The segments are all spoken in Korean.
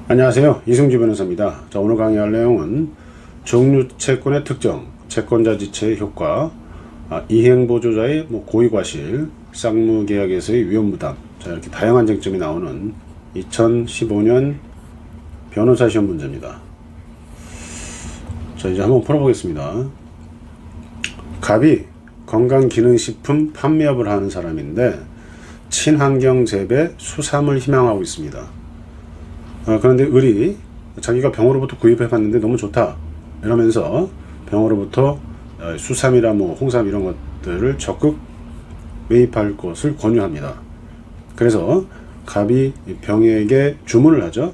안녕하세요. 이승주 변호사입니다. 자, 오늘 강의할 내용은 정유채권의 특정, 채권자 지체의 효과, 이행보조자의 고의과실, 쌍무계약에서의 위험부담, 자, 이렇게 다양한 쟁점이 나오는 2015년 변호사 시험 문제입니다. 자, 이제 한번 풀어보겠습니다. 갑이 건강기능식품 판매업을 하는 사람인데 친환경 재배 수삼을 희망하고 있습니다. 그런데 을이 자기가 병으로부터 구입해 봤는데 너무 좋다 이러면서 병으로부터 수삼이나 홍삼 이런 것들을 적극 매입할 것을 권유합니다. 그래서 갑이 병에게 주문을 하죠.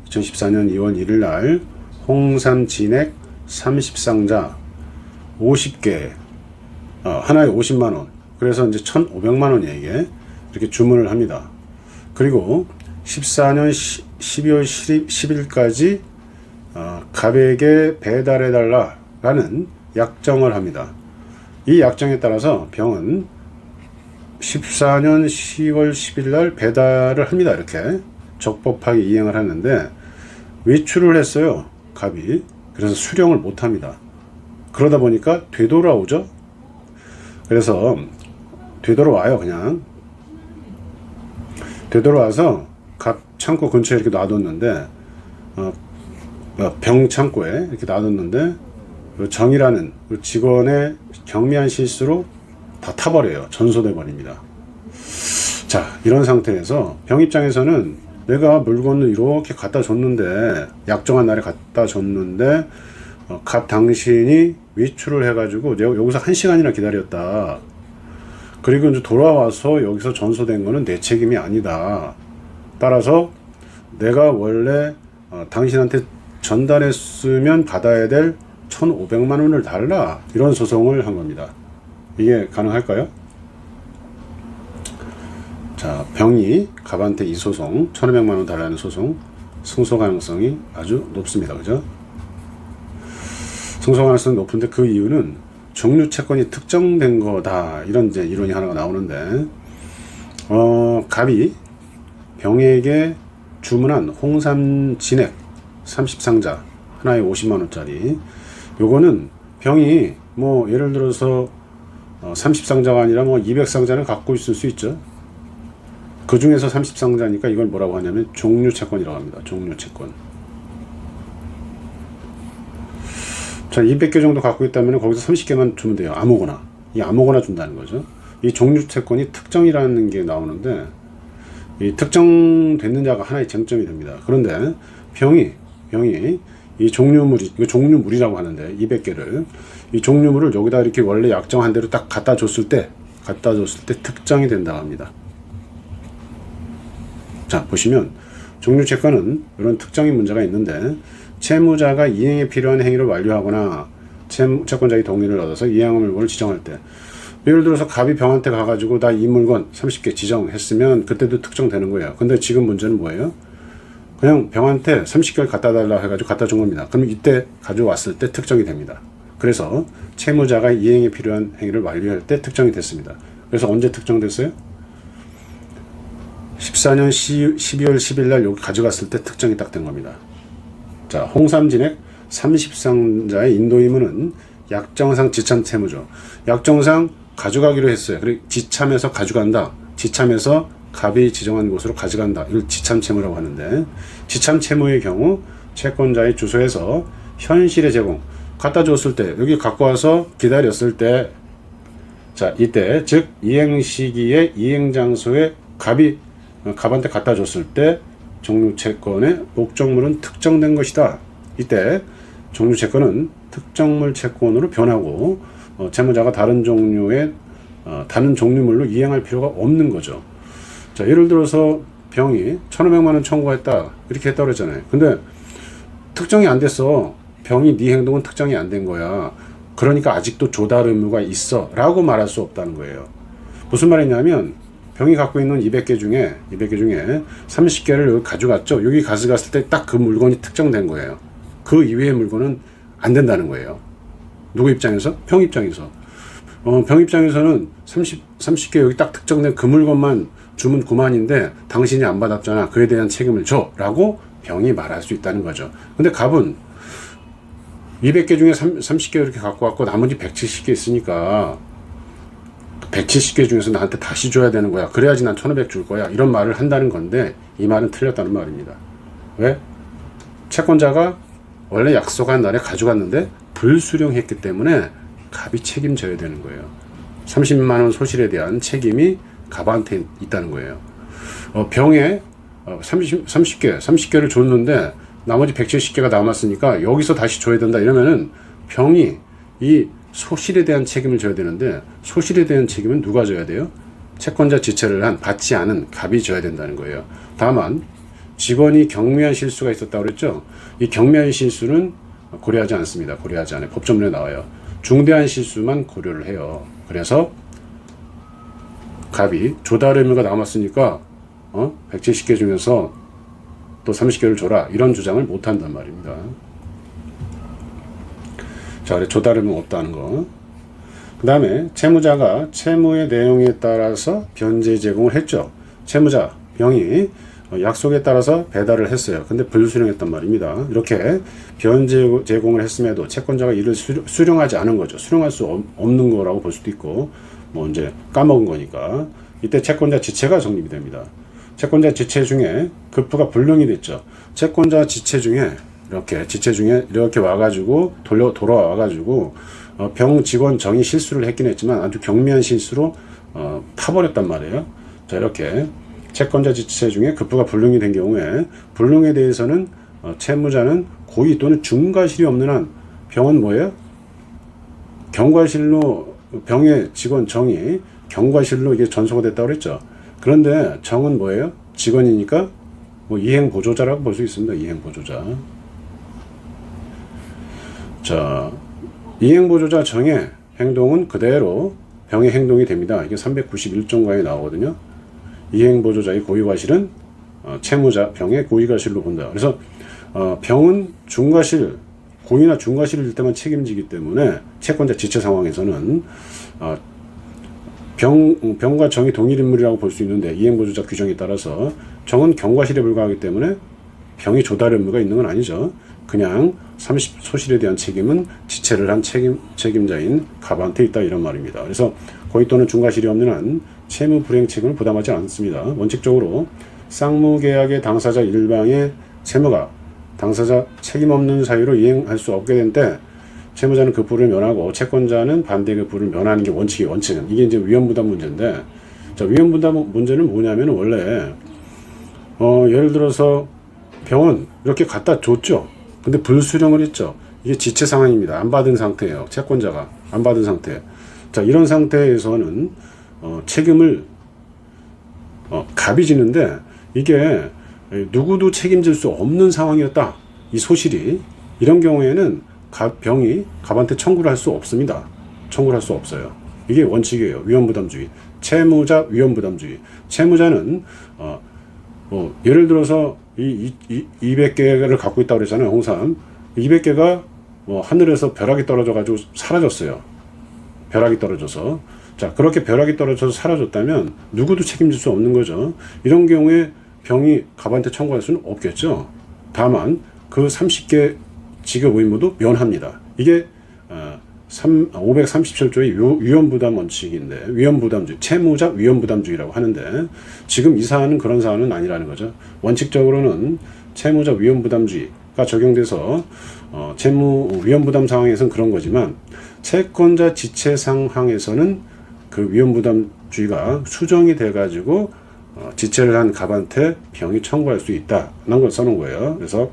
2014년 2월 1일 날 홍삼 진액 30상자 50개, 하나에 50만원, 그래서 이제 1,500만원이에요. 이게 이렇게 주문을 합니다. 그리고 14년 12월 10일까지 갑에게 배달해달라라는 약정을 합니다. 이 약정에 따라서 병은 14년 10월 10일 날 배달을 합니다. 이렇게 적법하게 이행을 하는데 외출을 했어요. 갑이. 그래서 수령을 못합니다. 그러다 보니까 되돌아오죠. 그래서 되돌아와요. 그냥 되돌아와서 갑 창고 근처에 이렇게 놔뒀는데 병 창고에 이렇게 놔뒀는데 정이라는 직원의 경미한 실수로 다 타버려요. 전소돼 버립니다. 자, 이런 상태에서 병 입장에서는 내가 물건을 이렇게 갖다 줬는데, 약정한 날에 갖다 줬는데 갑 당신이 외출을 해가지고 내가 여기서 1시간이나 기다렸다, 그리고 이제 돌아와서 여기서 전소된 거는 내 책임이 아니다, 따라서 내가 원래 당신한테 전달했으면 받아야 될 1,500만 원을 달라, 이런 소송을 한 겁니다. 이게 가능할까요? 자, 병이 갑한테 이 소송 1,500만 원 달라는 소송 승소 가능성이 아주 높습니다. 그죠? 승소 가능성이 높은데 그 이유는 정유 채권이 특정된 거다, 이런 이제 이론이 하나가 나오는데, 갑이 병에게 주문한 홍삼 진액 30상자 하나에 50만원짜리, 요거는 병이 예를 들어서 30상자가 아니라 200상자는 갖고 있을 수 있죠. 그 중에서 30상자니까 이걸 뭐라고 하냐면 종류채권이라고 합니다. 종류채권. 자, 200개 정도 갖고 있다면 거기서 30개만 주면 돼요. 아무거나. 이 아무거나 준다는 거죠. 이 종류채권이 특정이라는 게 나오는데, 이 특정됐는 자가 하나의 쟁점이 됩니다. 그런데 병이 이 종류물이, 이거 종류물이라고 하는데 200개를, 이 종류물을 여기다 이렇게 원래 약정한 대로 딱 갖다 줬을 때 특정이 된다고 합니다. 자, 보시면 종류채권은 이런 특정인 문제가 있는데, 채무자가 이행에 필요한 행위를 완료하거나 채권자의 동의를 얻어서 이행할 물건을 지정할 때, 예를 들어서 갑이 병한테 가가지고 나 이 물건 30개 지정했으면 그때도 특정되는 거예요. 근데 지금 문제는 뭐예요? 그냥 병한테 30개를 갖다 달라 해가지고 갖다 준 겁니다. 그럼 이때 가져왔을 때 특정이 됩니다. 그래서 채무자가 이행에 필요한 행위를 완료할 때 특정이 됐습니다. 그래서 언제 특정됐어요? 14년 12월 10일 날 여기 가져갔을 때 특정이 딱 된 겁니다. 자, 홍삼 진액 30상자의 인도 의무는 약정상 지참 채무죠. 약정상 가져가기로 했어요. 그리고 지참해서 가져간다. 지참해서 갑이 지정한 곳으로 가져간다. 이걸 지참 채무라고 하는데, 지참 채무의 경우 채권자의 주소에서 현실의 제공, 갖다 줬을 때, 여기 갖고 와서 기다렸을 때, 자, 이때 즉 이행 시기에 이행 장소에 갑한테 갖다 줬을 때 종류채권의 목적물은 특정된 것이다. 이때 종류채권은 특정물 채권으로 변하고 채무자가 다른 종류물로 이행할 필요가 없는 거죠. 자, 예를 들어서 병이 1,500만 원 청구했다, 이렇게 했다고 그랬잖아요. 근데 특정이 안 됐어. 병이 네 행동은 특정이 안 된 거야. 그러니까 아직도 조달 의무가 있어 라고 말할 수 없다는 거예요. 무슨 말이냐면, 병이 갖고 있는 200개 중에 30개를 여기 가져갔죠. 여기 가져갔을 때 딱 그 물건이 특정된 거예요. 그 이외의 물건은 안 된다는 거예요. 누구 입장에서? 병 입장에서. 병 입장에서는 30개 여기 딱 특정된 그 물건만 주문 9만인데 당신이 안 받았잖아. 그에 대한 책임을 줘 라고 병이 말할 수 있다는 거죠. 근데 갑은 200개 중에 30개 이렇게 갖고 왔고 나머지 170개 있으니까 170개 중에서 나한테 다시 줘야 되는 거야. 그래야지 난 1500 줄 거야. 이런 말을 한다는 건데 이 말은 틀렸다는 말입니다. 왜? 채권자가 원래 약속한 날에 가져갔는데 불수령했기 때문에 갑이 책임져야 되는 거예요. 30만 원 소실에 대한 책임이 갑한테 있다는 거예요. 병에 30개를 줬는데 나머지 170개가 남았으니까 여기서 다시 줘야 된다 이러면은 병이 이 소실에 대한 책임을 져야 되는데 소실에 대한 책임은 누가 져야 돼요? 채권자 지체를 한 받지 않은 갑이 져야 된다는 거예요. 다만 직원이 경미한 실수가 있었다고 그랬죠. 이 경미한 실수는 고려하지 않습니다. 고려하지 않아요. 법조문에 나와요. 중대한 실수만 고려를 해요. 그래서 갑이 조달 의무가 남았으니까 170개 중에서 또 30개를 줘라 이런 주장을 못한단 말입니다. 자, 그래 조달 의무 없다는 거. 그 다음에 채무자가 채무의 내용에 따라서 변제 제공을 했죠. 채무자 병이 약속에 따라서 배달을 했어요. 근데 불수령했단 말입니다. 이렇게 변제 제공을 했음에도 채권자가 이를 수령하지 않은 거죠. 수령할 수 없는 거라고 볼 수도 있고 뭐 이제 까먹은 거니까 이때 채권자 지체가 성립이 됩니다. 채권자 지체 중에 급부가 불능이 됐죠. 채권자 지체 중에 이렇게 와가지고 돌아와가지고 병 직원 정의 실수를 했긴 했지만 아주 경미한 실수로 타버렸단 말이에요. 자, 이렇게 채권자 지체 중에 급부가 불능이 된 경우에 불능에 대해서는 채무자는 고의 또는 중과실이 없는 한 병은 뭐예요? 경과실로 병의 직원 정의 경과실로 이게 전소가 됐다고 그랬죠. 그런데 정은 뭐예요? 직원이니까 뭐 이행 보조자라고 볼 수 있습니다. 이행 보조자. 자, 이행 보조자 정의 행동은 그대로 병의 행동이 됩니다. 이게 391조가에 나오거든요. 이행 보조자의 고의과실은 채무자 병의 고의과실로 본다. 그래서 병은 중과실, 고의나 중과실일 때만 책임지기 때문에 채권자 지체 상황에서는 병과 정이 동일 인물이라고 볼 수 있는데 이행보조자 규정에 따라서 정은 경과실에 불과하기 때문에 병이 조달 의무가 있는 건 아니죠. 그냥 30소실에 대한 책임은 지체를 한 책임자인 갑한테 있다 이런 말입니다. 그래서 고의 또는 중과실이 없는 한 채무 불이행 책임을 부담하지 않습니다. 원칙적으로 쌍무계약의 당사자 일방의 채무가 당사자 책임 없는 사유로 이행할 수 없게 된 때 채무자는 급부를 면하고 채권자는 반대 급부를 면하는 게 원칙은 이게 이제 위험부담 문제인데, 자, 위험부담 문제는 뭐냐면 원래 예를 들어서 병은 이렇게 갖다 줬죠. 근데 불수령을 했죠. 이게 지체 상황입니다. 안 받은 상태예요. 채권자가 안 받은 상태. 자, 이런 상태에서는 책임을 갑이 지는데 이게 누구도 책임질 수 없는 상황이었다. 이 소실이 이런 경우에는 병이 갑한테 청구를 할 수 없습니다. 청구를 할 수 없어요. 이게 원칙이에요. 위험부담주의. 채무자 위험부담주의. 채무자는 예를 들어서 이 200개를 갖고 있다고 그랬잖아요. 홍삼 200개가 하늘에서 벼락이 떨어져 가지고 사라졌어요. 벼락이 떨어져서. 자, 그렇게 벼락이 떨어져서 사라졌다면 누구도 책임질 수 없는 거죠. 이런 경우에 병이 갑한테 청구할 수는 없겠죠. 다만 그 30개 지급 의무도 면합니다. 이게 537조의 위험부담 원칙인데, 위험부담주의, 채무자 위험부담주의라고 하는데 지금 이 사안은 그런 사안은 아니라는 거죠. 원칙적으로는 채무자 위험부담주의가 적용돼서 채무 위험부담 상황에서는 그런 거지만 채권자 지체 상황에서는 그 위험부담주의가 수정이 돼가지고 지체를 한 갑한테 병이 청구할 수 있다는 걸 써놓은 거예요. 그래서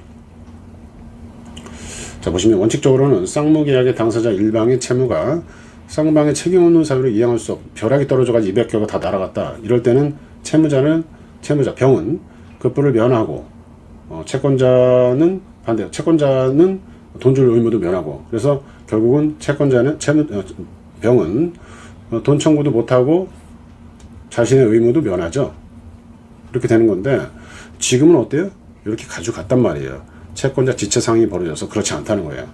자, 보시면 원칙적으로는 쌍무계약의 당사자 일방의 채무가 쌍방의 책임 없는 사유로 이행할 수 없고 벼락이 떨어져가지고 200개가 다 날아갔다. 이럴 때는 병은 급부를 면하고 채권자는 반대로 채권자는 돈 줄 의무도 면하고, 그래서 결국은 병은 돈 청구도 못하고 자신의 의무도 면하죠. 이렇게 되는 건데 지금은 어때요? 이렇게 가져갔단 말이에요. 채권자 지체 상황이 벌어져서 그렇지 않다는 거예요.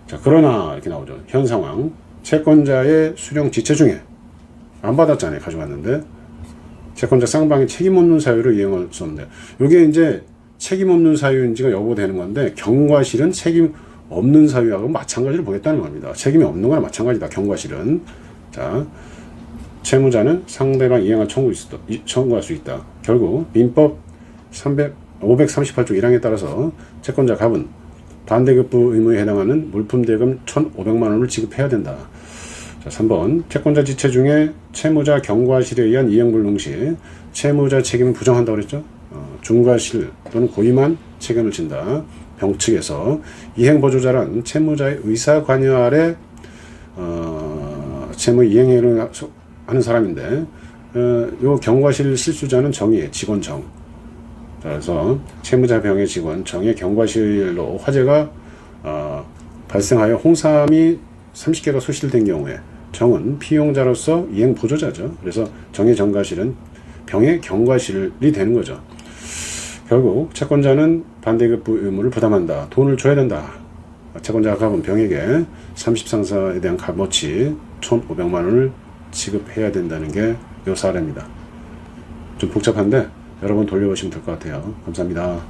자, 그러나 이렇게 나오죠. 현 상황 채권자의 수령 지체 중에 안 받았잖아요. 가져갔는데 채권자 쌍방이 책임 없는 사유로 이행할 수 없는데, 이게 이제 책임 없는 사유인지가 여부되는 건데 경과실은 책임 없는 사유하고 마찬가지로 보겠다는 겁니다. 책임이 없는 거나 마찬가지다. 경과실은. 자, 채무자는 상대방 이행할 청구할 수 있다. 결국 민법 538조 1항에 따라서 채권자 갑은 반대급부 의무에 해당하는 물품 대금 1,500만 원을 지급해야 된다. 자, 3번 채권자 지체 중에 채무자 경과실에 의한 이행불능 시 채무자 책임을 부정한다고 그랬죠. 중과실 또는 고의만 책임을 진다. 병측에서 이행보조자란 채무자의 의사관여 아래 채무 이행을 하는 사람인데 요 경과실 실수자는 정의 직원 정. 그래서 채무자 병의 직원 정의 경과실로 화재가 발생하여 홍삼이 30개가 소실된 경우에 정은 피용자로서 이행 보조자죠. 그래서 정의 정과실은 병의 경과실이 되는 거죠. 결국 채권자는 반대급부 의무를 부담한다. 돈을 줘야 된다. 채권자가 갑은 병에게 30상사에 대한 값어치 1,500만 원을 지급해야 된다는 게 요 사례입니다. 좀 복잡한데 여러분 돌려보시면 될 것 같아요. 감사합니다.